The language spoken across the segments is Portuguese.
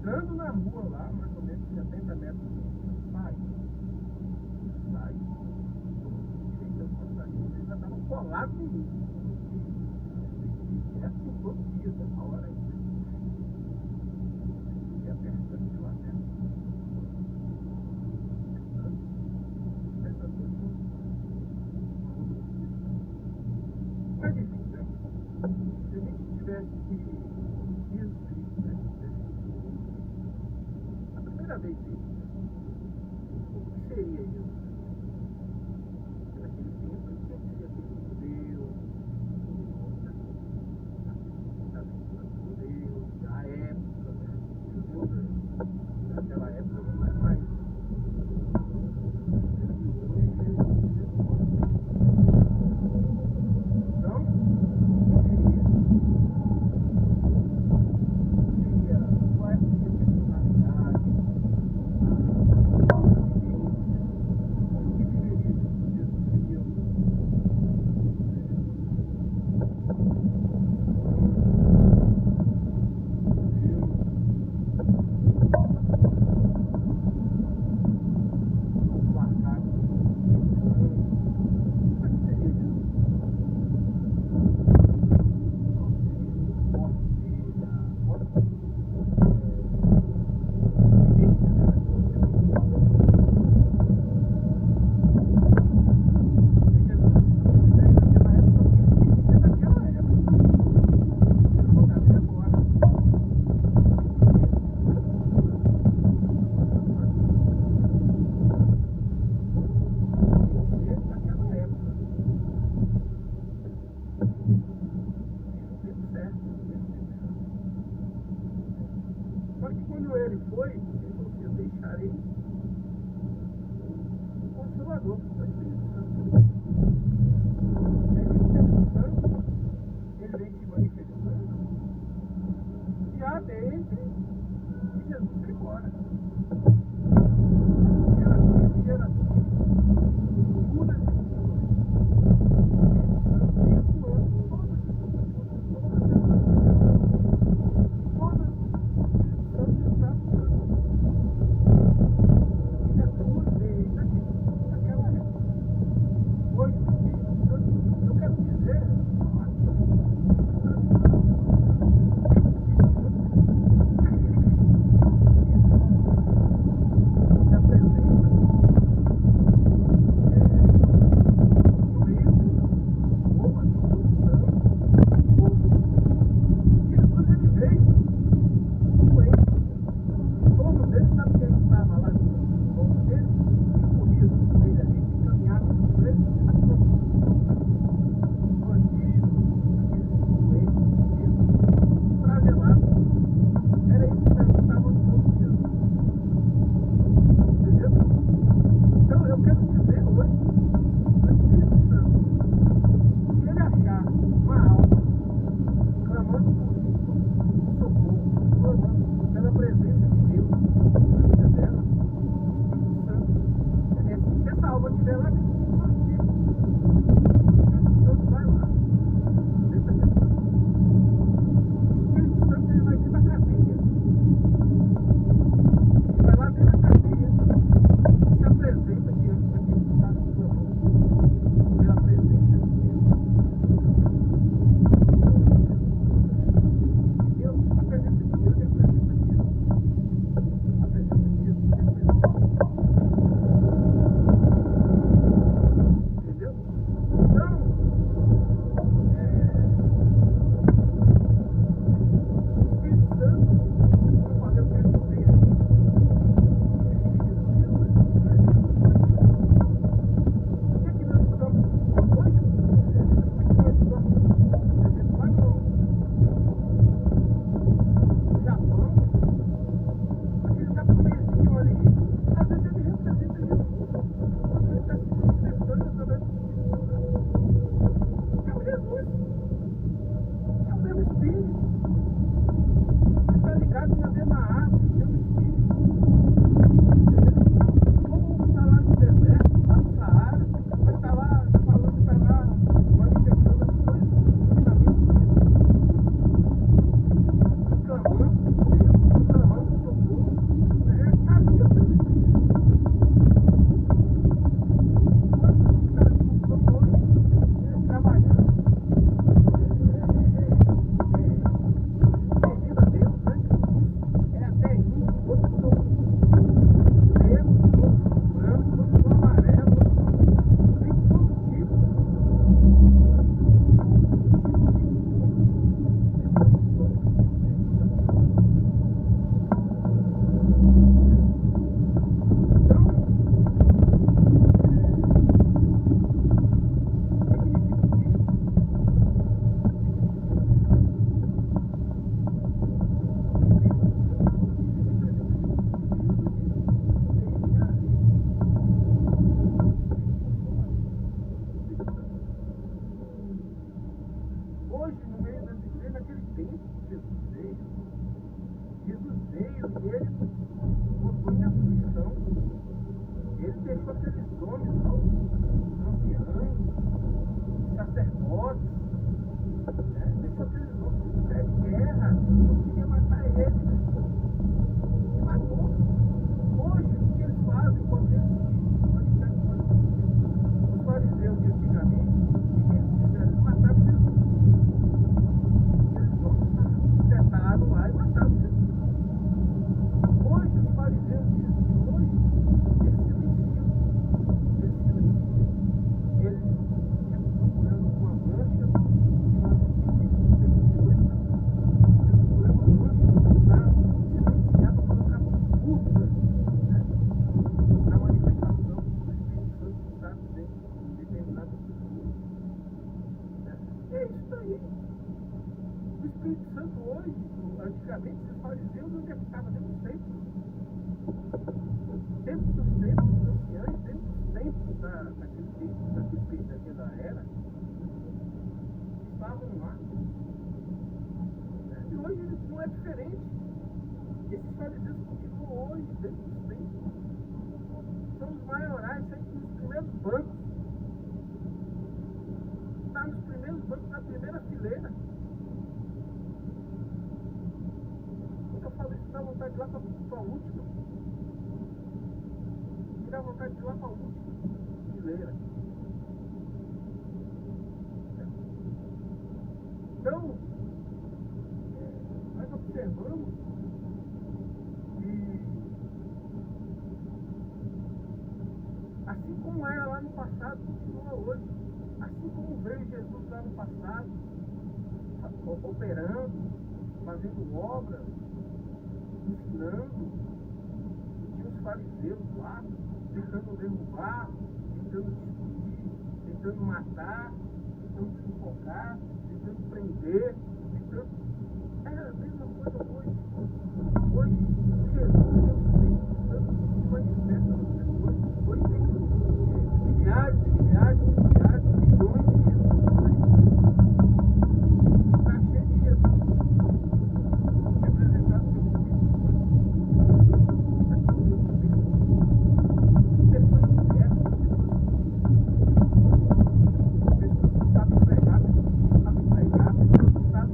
entrando na rua lá, mais ou menos 70 metros, sai, direita do passarinho, eles já estavam colados em mim. É assim todo dia, dessa hora aí. E apertando de lá dentro. Mas enfim, né? Se a gente tivesse visto isso, né? A primeira vez isso, o que seria isso? Naquele tempo, o que seria aquele modelo? A época, né? Naquela época não é mais. Então, seria qual seria a personalidade, a e ele botou em aflição. Ele deixou aqueles homens, anciãos, sacerdotes, né? Deixou aqueles homens em pé de guerra, não queria matar ele, né? E matou. Hoje, o que eles fazem quando eles se manifestam? Os fariseus de antigamente, o que eles fizeram? Eles mataram Jesus. Aqueles homens tentaram lá e mataram Jesus. Hoje, os fariseus de hoje, eles silenciam. Eles estão procurando uma mancha que nós não temos hoje. Eles procurando uma mancha para silenciar, para colocar dúvidas, né, na manifestação do Espírito Santo que está dentro de determinadas pessoas. Né? É isso aí. O Espírito Santo hoje, antigamente, os fariseus, onde é que estava? Dentro do templo. Dentro dos templos dos anciãos, dentro dos templos daquela era, estavam lá. E hoje não é diferente. Esses fariseus continuam hoje dentro dos templos. São os maiorais, sempre nos primeiros bancos. Está nos primeiros bancos, na primeira fileira. Quando eu falo isso, dá vontade de ir lá para a última. Me dá vontade de ir lá para a última fileira. Então, nós observamos que, assim como era lá no passado, continua hoje. Assim como veio Jesus lá no passado, operando, fazendo obras, ensinando, e tinha os fariseus lá, tentando derrubar, tentando destruir, tentando matar, tentando sufocar, tentando prender, tentando... Era a mesma coisa hoje. Hoje, Jesus é o Espírito Santo que se manifesta nas pessoas. Hoje tem milhares e milhares e milhares, milhões de Jesus por aí. Está cheio de Jesus representado pelo Espírito Santo. Pessoas diversas, pessoas que sabem pregar, pessoas que não sabem pregar, pessoas que sabem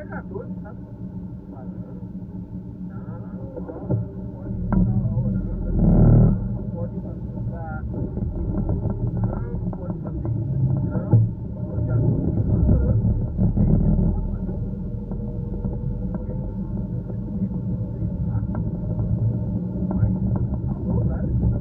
pregadores, sabe? Falando. Não, ó, não pode estar orando assim, não pode usar não pode fazer isso, não, eu já estou te falando. Que é isso, não pode fazer isso. Que é isso, não sei comigo, tá? Mas falou várias vezes.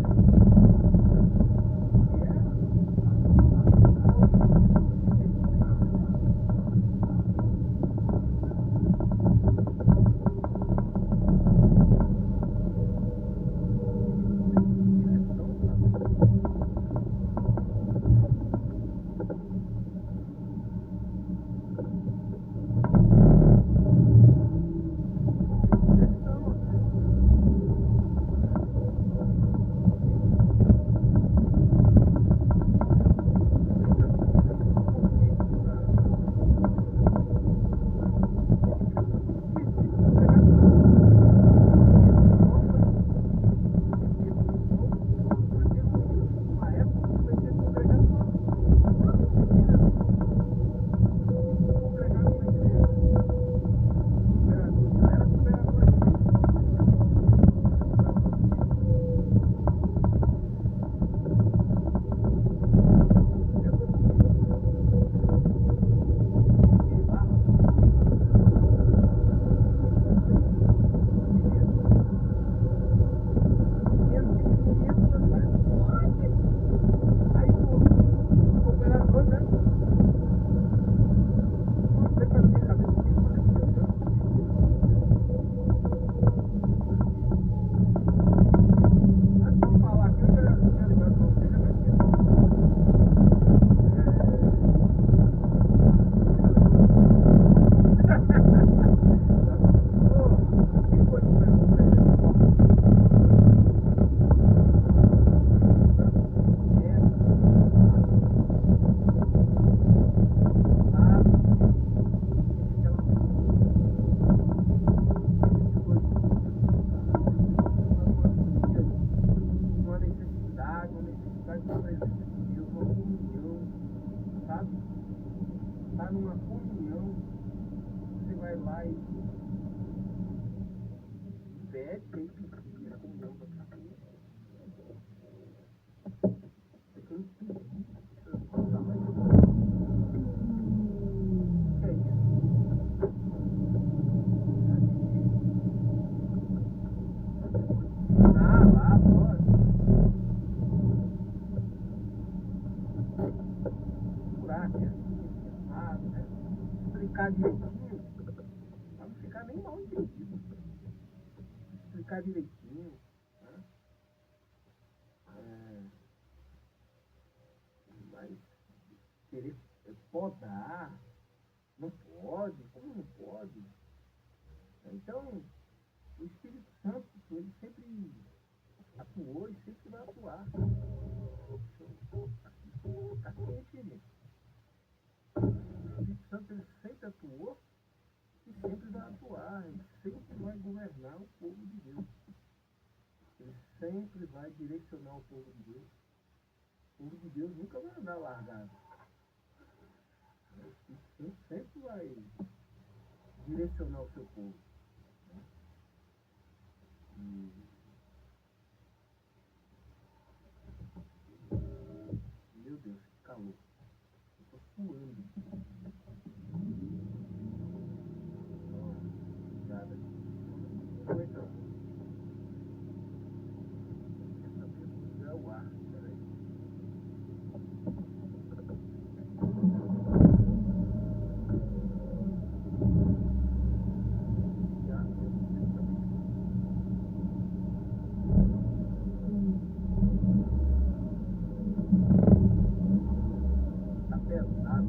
E tá numa comunhão, você vai lá e pede, tem que pedir a comunhão da pessoa. Você tem que pedir. O que é isso? Ah, lá, pode. Curar, né? Explicar direitinho, para não ficar nem mal entendido. Explicar direitinho, né? Mas querer podar, não pode, como não pode? Então, o Espírito Santo, ele sempre atuou e sempre vai atuar. Tá quente, gente. O Espírito Santo, ele sempre atuou e sempre vai atuar. Ele sempre vai governar o povo de Deus. Ele sempre vai direcionar o povo de Deus. O povo de Deus nunca vai andar largado. O Espírito Santo sempre vai direcionar o seu povo. Meu Deus, que calor. Eu tô suando. Nada. Não entra. Quer saber? Vou ligar o ar. Peraí. Tá pesado.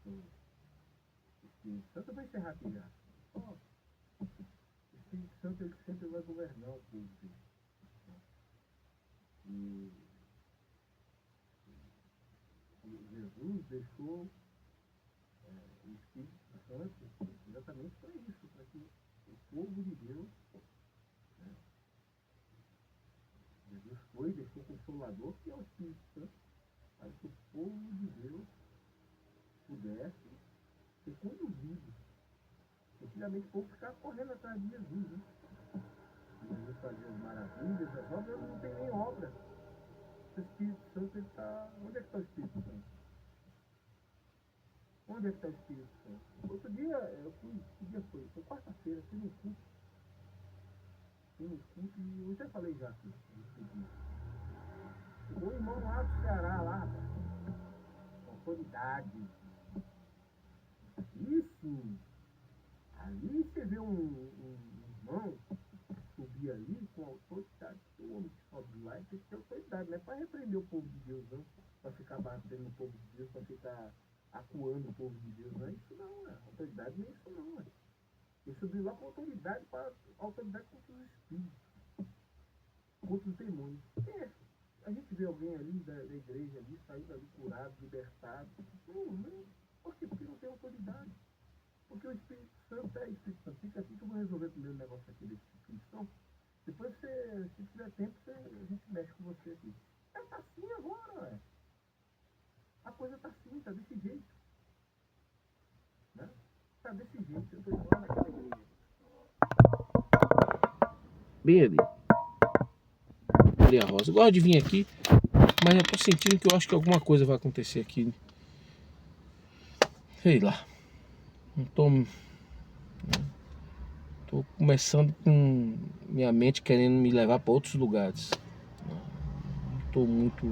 O Espírito Santo vai encerrar aqui já. Ó, o Espírito Santo ele sempre vai governar o povo dele. E Jesus deixou o Espírito Santo exatamente para isso, para que o povo de Deus, né, Jesus foi e deixou o Consolador, que é o Espírito Santo, para que o povo de Deus pudesse ser conduzido. Antigamente o povo ficava correndo atrás de Jesus, né? Jesus fazia as maravilhas, as obras, não tem nem obra. O Espírito Santo, ele está... Onde é que está o Espírito Santo? Onde é que está o Espírito Santo? Outro dia, eu fui, que dia foi? Foi quarta-feira, fui no culto. E eu já falei já aqui. Chegou o irmão lá do Ceará, lá, autoridade. E sim, ali você vê um irmão subir ali com autoridade. O homem que sobe lá tem que ter autoridade, não é para repreender o povo de Deus, não. Para ficar batendo no povo de Deus, para ficar acuando o povo de Deus, não é isso não, né? Autoridade não é isso não, né? Ele subiu lá com autoridade, para autoridade contra os espíritos, contra os demônios. A gente vê alguém ali da igreja ali, saindo ali curado, libertado. Não. Por quê? Porque não tem autoridade. Porque o Espírito Santo é Espírito Santo. Fica assim que eu vou resolver o primeiro negócio aqui desse Espírito Santo. Depois, se tiver tempo, a gente mexe com você aqui. Tá assim agora, ué. A coisa tá assim, tá desse jeito. Né? Tá desse jeito. Eu tô indo lá naquela igreja. Bem ali. Ali a rosa. Eu gosto de vir aqui, mas eu tô sentindo que eu acho que alguma coisa vai acontecer aqui. Sei lá. Não tô... Tô começando com minha mente querendo me levar para outros lugares. Não tô muito...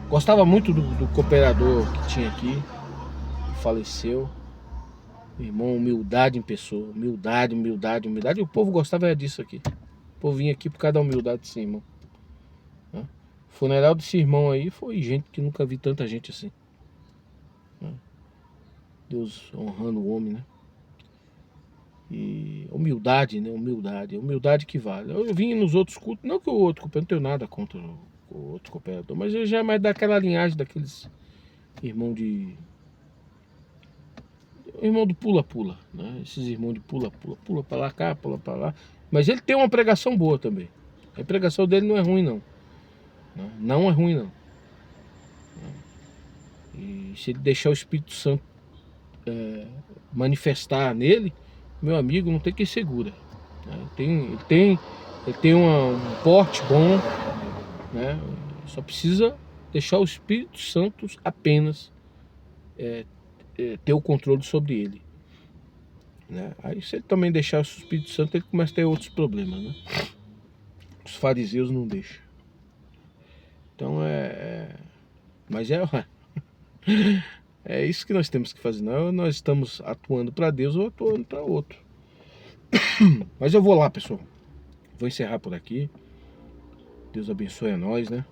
Gostava muito do cooperador que tinha aqui, que faleceu. Irmão, humildade em pessoa. Humildade. E o povo gostava disso aqui. O povo vinha aqui por causa da humildade desse irmão. O funeral desse irmão aí foi gente que nunca vi tanta gente assim. Deus honrando o homem, né? E humildade, né? Humildade que vale. Eu vim nos outros cultos, não que o outro cooperador, não tenho nada contra o outro cooperador, mas eu já é mais daquela linhagem daqueles irmãos de... Irmão do pula-pula, né? Esses irmãos de pula-pula, pula pra lá, cá, pula pra lá. Mas ele tem uma pregação boa também. A pregação dele não é ruim, não. Não é ruim, não. E se ele deixar o Espírito Santo manifestar nele, meu amigo, não tem quem segura. Ele tem um porte bom, né? Só precisa deixar o Espírito Santo apenas ter o controle sobre ele, né? Aí se ele também deixar o Espírito Santo, ele começa a ter outros problemas, né? Os fariseus não deixam. Então mas é isso que nós temos que fazer. Não, nós estamos atuando para Deus ou atuando para outro. Mas eu vou lá, pessoal. Vou encerrar por aqui. Deus abençoe a nós, né?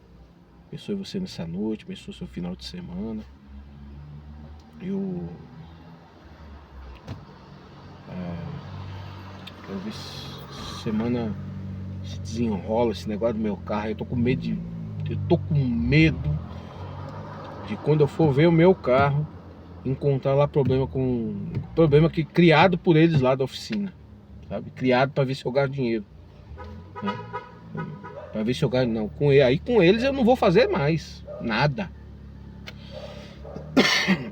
Abençoe você nessa noite, abençoe o seu final de semana. Eu vi semana se desenrola esse negócio do meu carro. Eu tô com medo de quando eu for ver o meu carro encontrar lá problema que criado por eles lá da oficina, sabe? Criado para ver se eu gasto dinheiro, né? Para ver se eu gasto, não, com eles eu não vou fazer mais nada.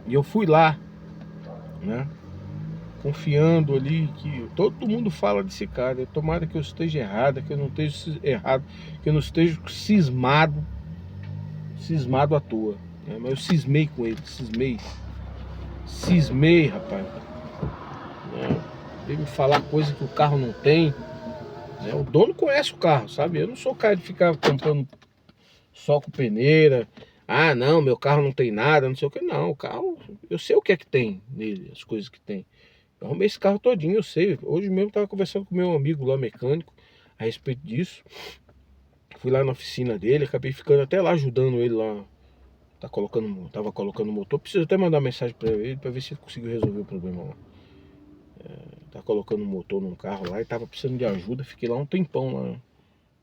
E eu fui lá, né? Confiando ali que todo mundo fala desse cara. Tomara que eu esteja errado, que eu não esteja errado, que eu não esteja cismado à toa, né? Mas eu cismei com ele, cismei, rapaz, né? Veio me falar coisa que o carro não tem, né? O dono conhece o carro, sabe? Eu não sou o cara de ficar comprando só com peneira. Ah, não, meu carro não tem nada, não sei o que. Não, o carro, eu sei o que é que tem nele, as coisas que tem. Eu arrumei esse carro todinho, eu sei. Hoje mesmo eu estava conversando com meu amigo lá, mecânico, a respeito disso. Fui lá na oficina dele, acabei ficando até lá ajudando ele lá, Tava colocando motor. Preciso até mandar uma mensagem pra ele pra ver se ele conseguiu resolver o problema lá. Tá colocando motor num carro lá e tava precisando de ajuda. Fiquei lá um tempão lá.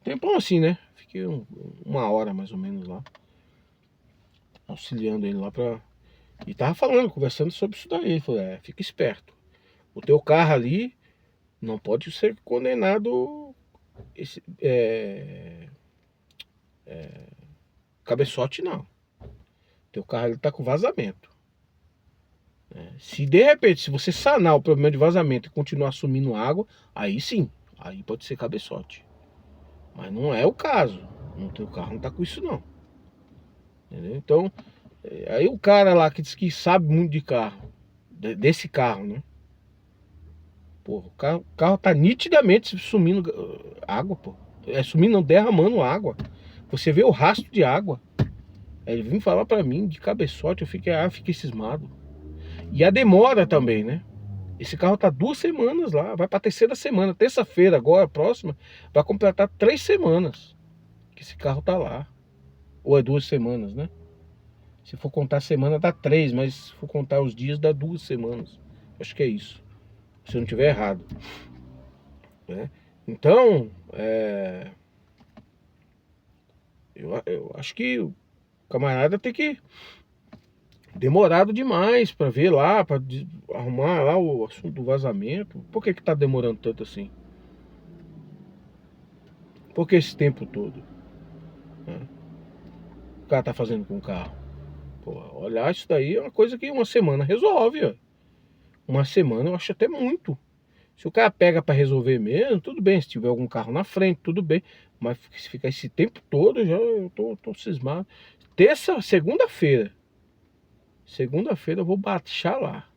Tempão assim, né? Fiquei uma hora mais ou menos lá, auxiliando ele lá pra... E tava falando, conversando sobre isso daí. Ele falou, fica esperto. O teu carro ali não pode ser condenado cabeçote, não. Teu carro ali tá com vazamento. Se de repente, se você sanar o problema de vazamento e continuar sumindo água, aí sim, aí pode ser cabeçote. Mas não é o caso. O teu carro não tá com isso não. Entendeu? Então, aí o cara lá que diz que sabe muito de carro, desse carro, né? Porra, o carro tá nitidamente sumindo água, pô. Sumindo não, derramando água. Você vê o rastro de água. Aí ele vem falar pra mim de cabeçote, eu fiquei cismado. E a demora também, né? Esse carro tá 2 semanas lá, vai pra terceira semana. Terça-feira agora, próxima, vai completar 3 semanas que esse carro tá lá. Ou é 2 semanas, né? Se for contar a semana dá 3, mas se for contar os dias dá 2 semanas. Acho que é isso, se eu não tiver errado, né? Então, eu acho que o camarada tem que... Demorado demais pra ver lá, pra arrumar lá o assunto do vazamento. Por que tá demorando tanto assim? Por que esse tempo todo, né? O cara tá fazendo com o carro? Pô, olhar isso daí é uma coisa que uma semana resolve, ó. Uma semana eu acho até muito. Se o cara pega pra resolver mesmo, tudo bem. Se tiver algum carro na frente, tudo bem. Mas se ficar esse tempo todo, eu tô cismado. Segunda-feira eu vou baixar lá.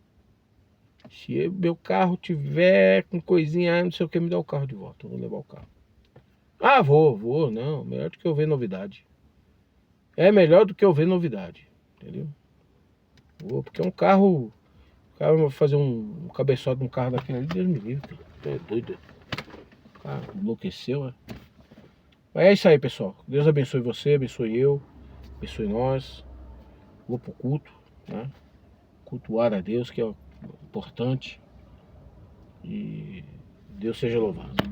Se meu carro tiver com coisinha, não sei o que, me dá o carro de volta. Eu vou levar o carro. Ah, vou, não. Melhor do que eu ver novidade. É melhor do que eu ver novidade. Entendeu? Vou, porque é um carro. O cara vai fazer um cabeçote de um carro daquele ali, Deus me livre. É doido. O cara enlouqueceu, né? Mas é isso aí, pessoal. Deus abençoe você, abençoe eu, abençoe nós. Vou pro culto, né? Cultuar a Deus, que é importante. E Deus seja louvado.